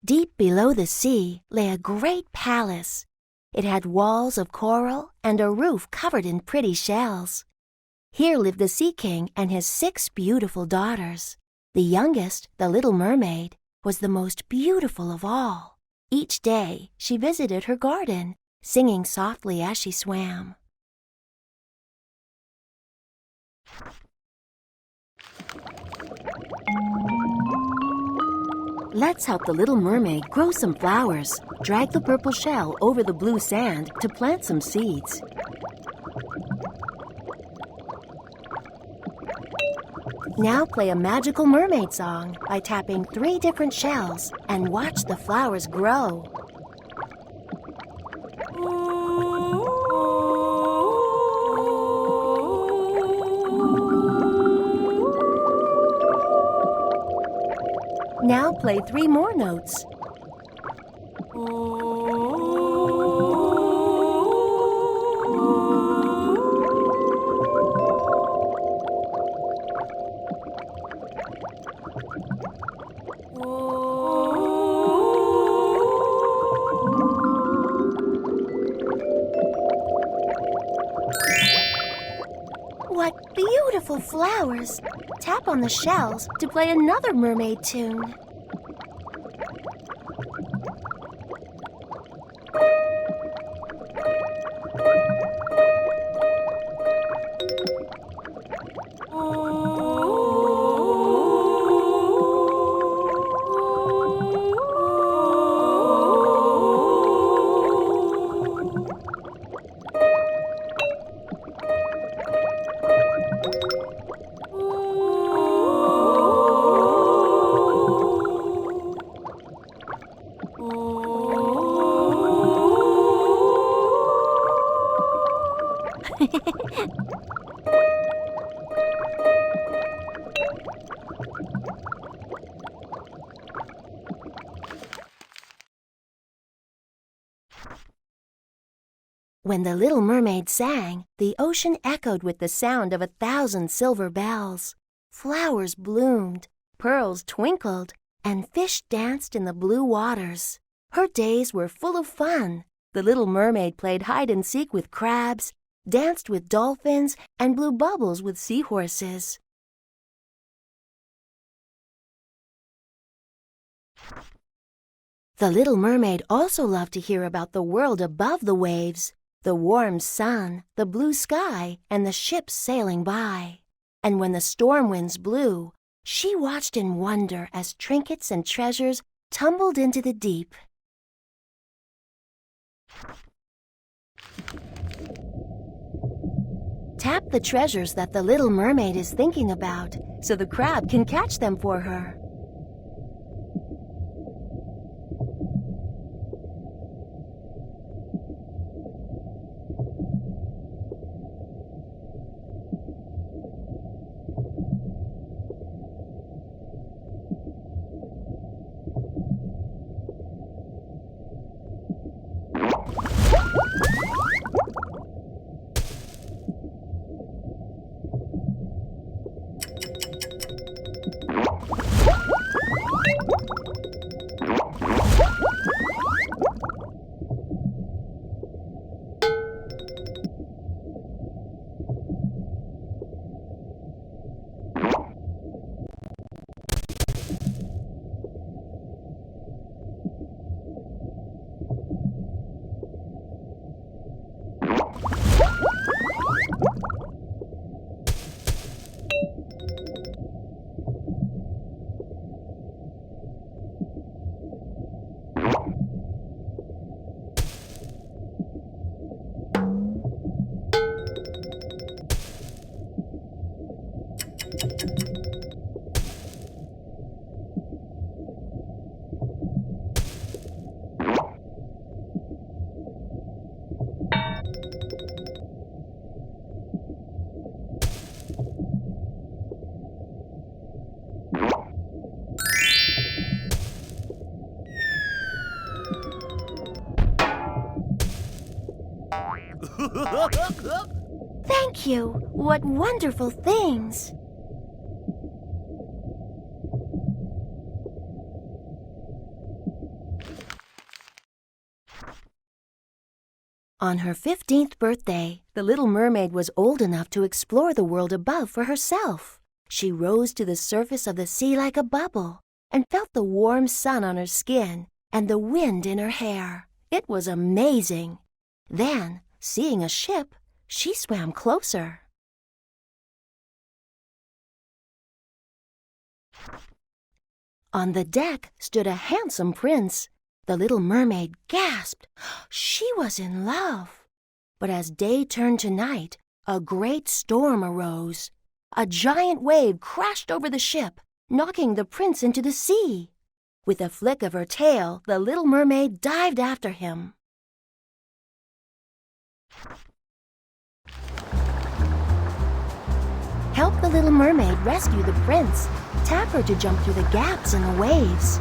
Deep below the sea lay a great palace. It had walls of coral and a roof covered in pretty shells. Here lived the Sea King and his 6 beautiful daughters. The youngest, the little mermaid, was the most beautiful of all. Each day she visited her garden, singing softly as she swam. Let's help the little mermaid grow some flowers. Drag the purple shell over the blue sand to plant some seeds. Now play a magical mermaid song by tapping 3 different shells and watch the flowers grow. Now play 3 more notes. What beautiful flowers! Tap on the shells to play another mermaid tune. When the little mermaid sang, the ocean echoed with the sound of 1,000 silver bells. Flowers bloomed, pearls twinkled, and fish danced in the blue waters. Her days were full of fun. The little mermaid played hide and seek with crabs, danced with dolphins, and blew bubbles with seahorses. The little mermaid also loved to hear about the world above the waves, the warm sun, the blue sky, and the ships sailing by. And when the storm winds blew, she watched in wonder as trinkets and treasures tumbled into the deep. Tap the treasures that the little mermaid is thinking about so the crab can catch them for her. Thank you! What wonderful things! On her 15th birthday, the little mermaid was old enough to explore the world above for herself. She rose to the surface of the sea like a bubble and felt the warm sun on her skin and the wind in her hair. It was amazing. Then, seeing a ship, she swam closer. On the deck stood a handsome prince. The little mermaid gasped. She was in love. But as day turned to night, a great storm arose. A giant wave crashed over the ship, knocking the prince into the sea. With a flick of her tail, the little mermaid dived after him. Help the little mermaid rescue the prince. Tap her to jump through the gaps in the waves.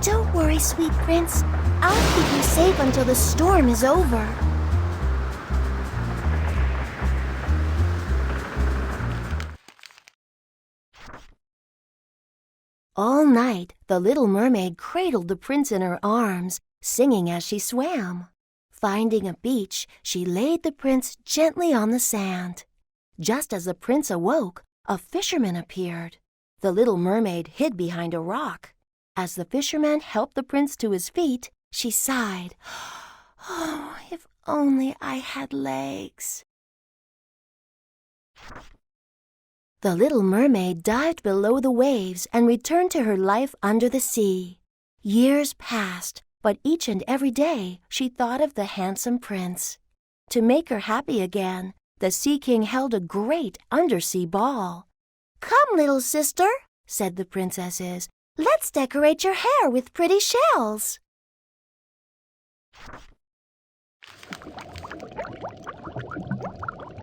Don't worry, sweet prince. I'll keep you safe until the storm is over. All night, the little mermaid cradled the prince in her arms, singing as she swam. Finding a beach, she laid the prince gently on the sand. Just as the prince awoke, a fisherman appeared. The little mermaid hid behind a rock. As the fisherman helped the prince to his feet, she sighed. Oh, if only I had legs. The little mermaid dived below the waves and returned to her life under the sea. Years passed, but each and every day she thought of the handsome prince. To make her happy again, the Sea King held a great undersea ball. "Come, little sister," said the princesses. "Let's decorate your hair with pretty shells."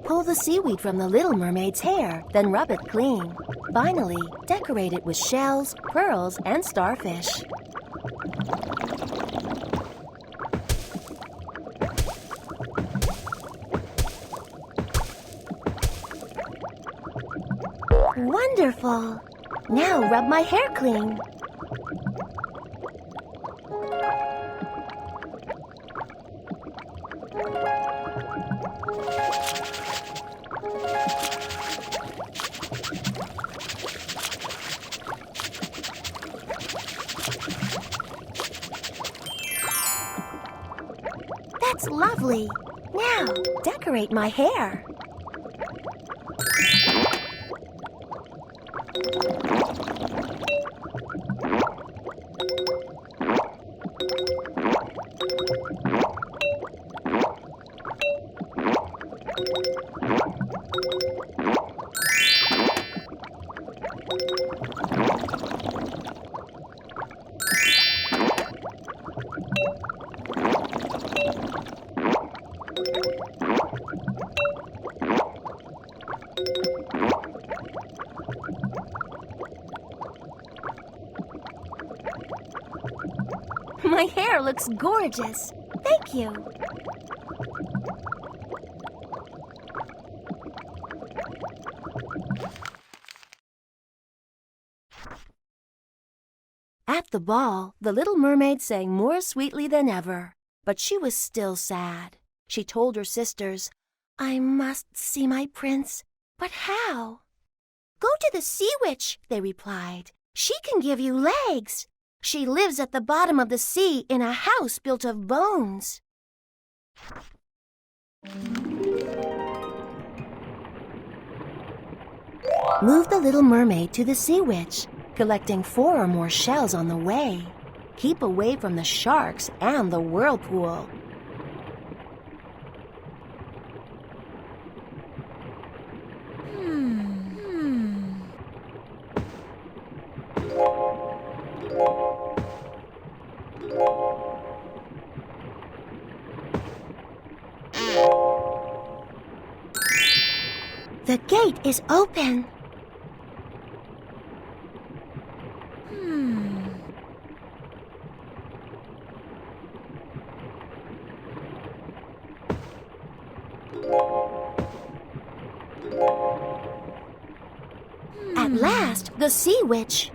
Pull the seaweed from the little mermaid's hair, then rub it clean. Finally, decorate it with shells, pearls, and starfish. Wonderful! Now rub my hair clean. That's lovely. Now, decorate my hair. My hair looks gorgeous. Thank you. At the ball, the little mermaid sang more sweetly than ever, but she was still sad. She told her sisters, "I must see my prince, but how?" "Go to the sea witch," they replied. "She can give you legs. She lives at the bottom of the sea in a house built of bones." Move the little mermaid to the sea witch, collecting 4 or more shells on the way. Keep away from the sharks and the whirlpool. The gate is open. At last, the sea witch.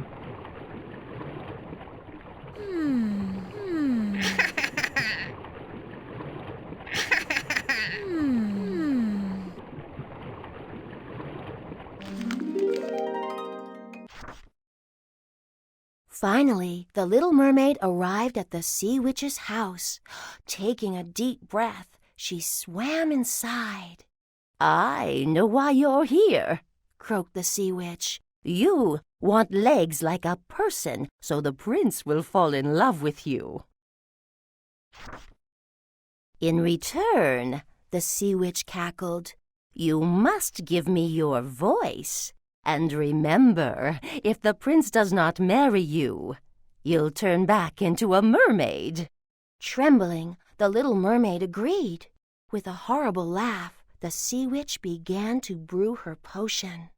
Finally, the little mermaid arrived at the sea witch's house. Taking a deep breath, she swam inside. "I know why you're here," croaked the sea witch. "You want legs like a person, so the prince will fall in love with you." "In return," the sea witch cackled, "you must give me your voice. And remember, if the prince does not marry you, you'll turn back into a mermaid." Trembling, the little mermaid agreed. With a horrible laugh, the sea witch began to brew her potion.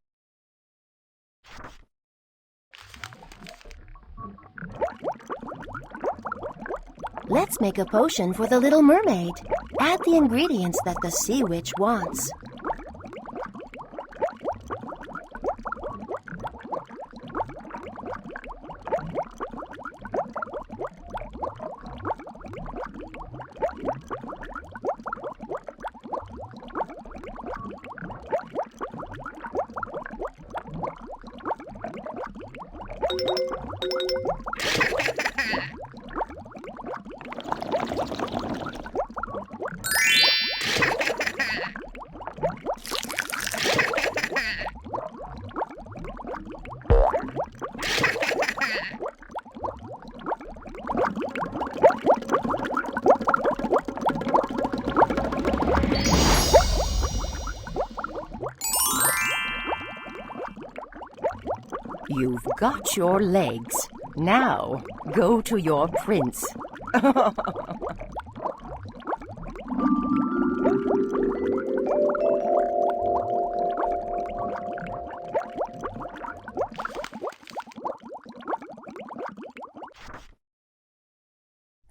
Let's make a potion for the little mermaid. Add the ingredients that the sea witch wants. You've got your legs. Now, go to your prince.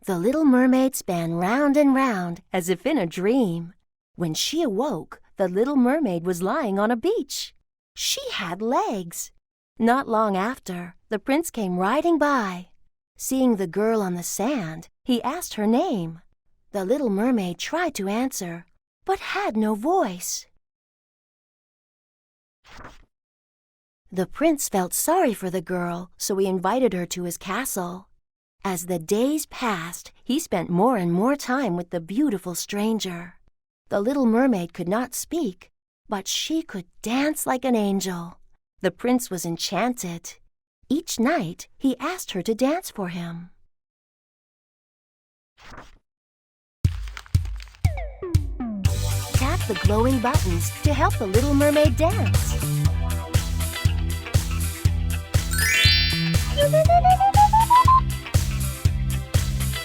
The little mermaid span round and round as if in a dream. When she awoke, the little mermaid was lying on a beach. She had legs. Not long after, the prince came riding by. Seeing the girl on the sand, he asked her name. The little mermaid tried to answer, but had no voice. The prince felt sorry for the girl, so he invited her to his castle. As the days passed, he spent more and more time with the beautiful stranger. The little mermaid could not speak, but she could dance like an angel. The prince was enchanted. Each night, he asked her to dance for him. Tap the glowing buttons to help the little mermaid dance.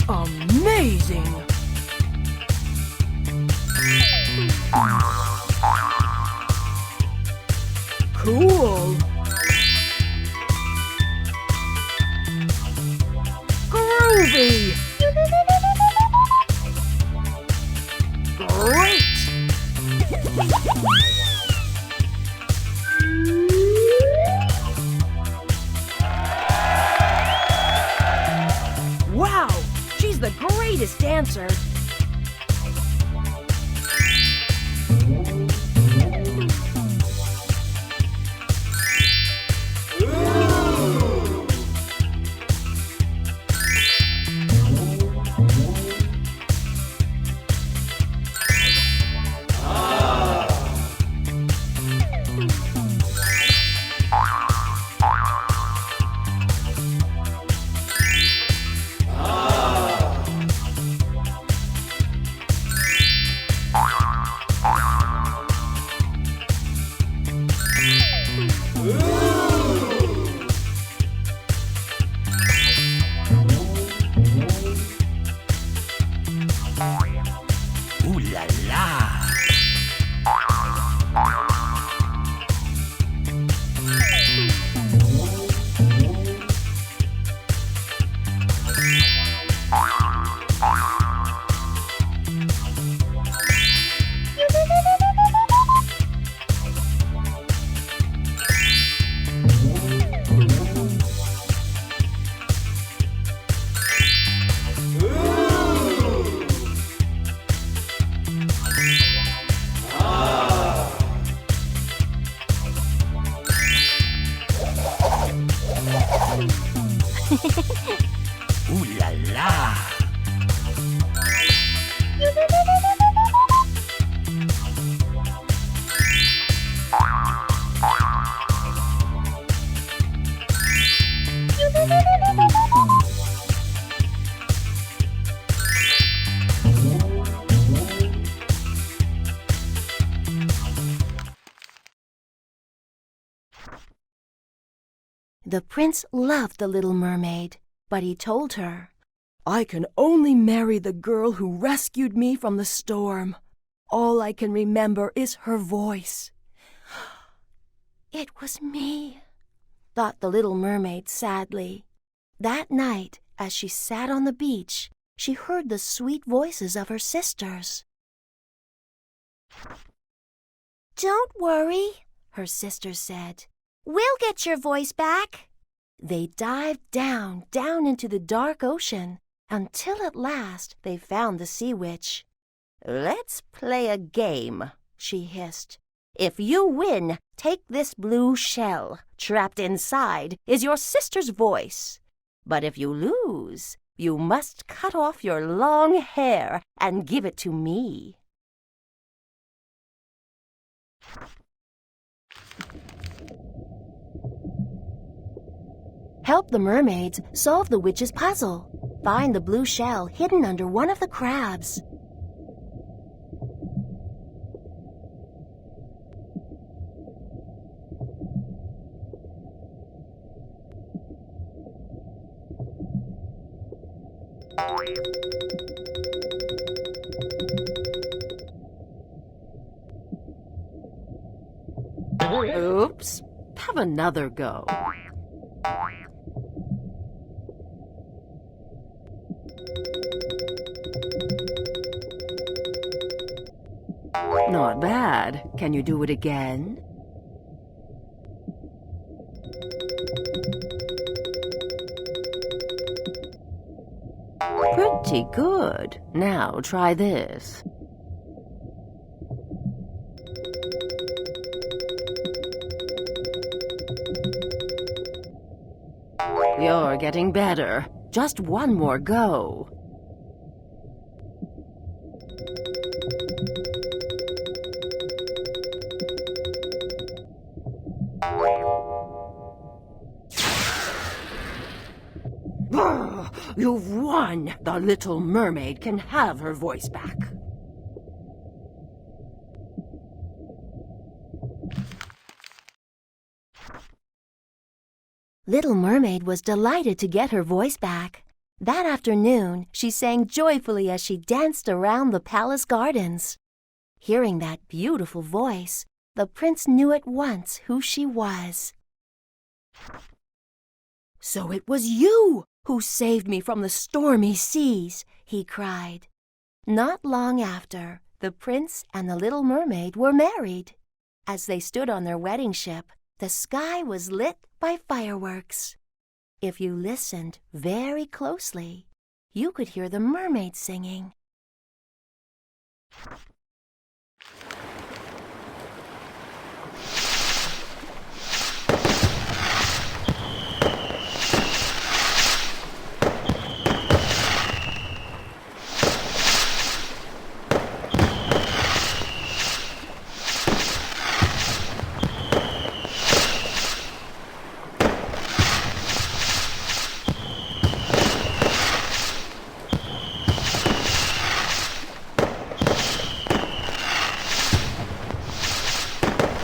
Amazing! Cool! Groovy! Great! Wow! She's the greatest dancer! The prince loved the little mermaid, but he told her, "I can only marry the girl who rescued me from the storm. All I can remember is her voice." "It was me," thought the little mermaid sadly. That night, as she sat on the beach, she heard the sweet voices of her sisters. "Don't worry," her sisters said. "We'll get your voice back." They dived down into the dark ocean, until at last they found the sea witch. "Let's play a game," she hissed. "If you win, take this blue shell. Trapped inside is your sister's voice. But if you lose, you must cut off your long hair and give it to me." Help the mermaids solve the witch's puzzle. Find the blue shell hidden under one of the crabs. Oops, have another go. Not bad. Can you do it again? Pretty good. Now try this. You're getting better. Just one more go. You've won! The little mermaid can have her voice back. Little Mermaid was delighted to get her voice back. That afternoon, she sang joyfully as she danced around the palace gardens. Hearing that beautiful voice, the prince knew at once who she was. "So it was you who saved me from the stormy seas," he cried. Not long after, the prince and the little mermaid were married. As they stood on their wedding ship, the sky was lit by fireworks. If you listened very closely, you could hear the mermaid singing.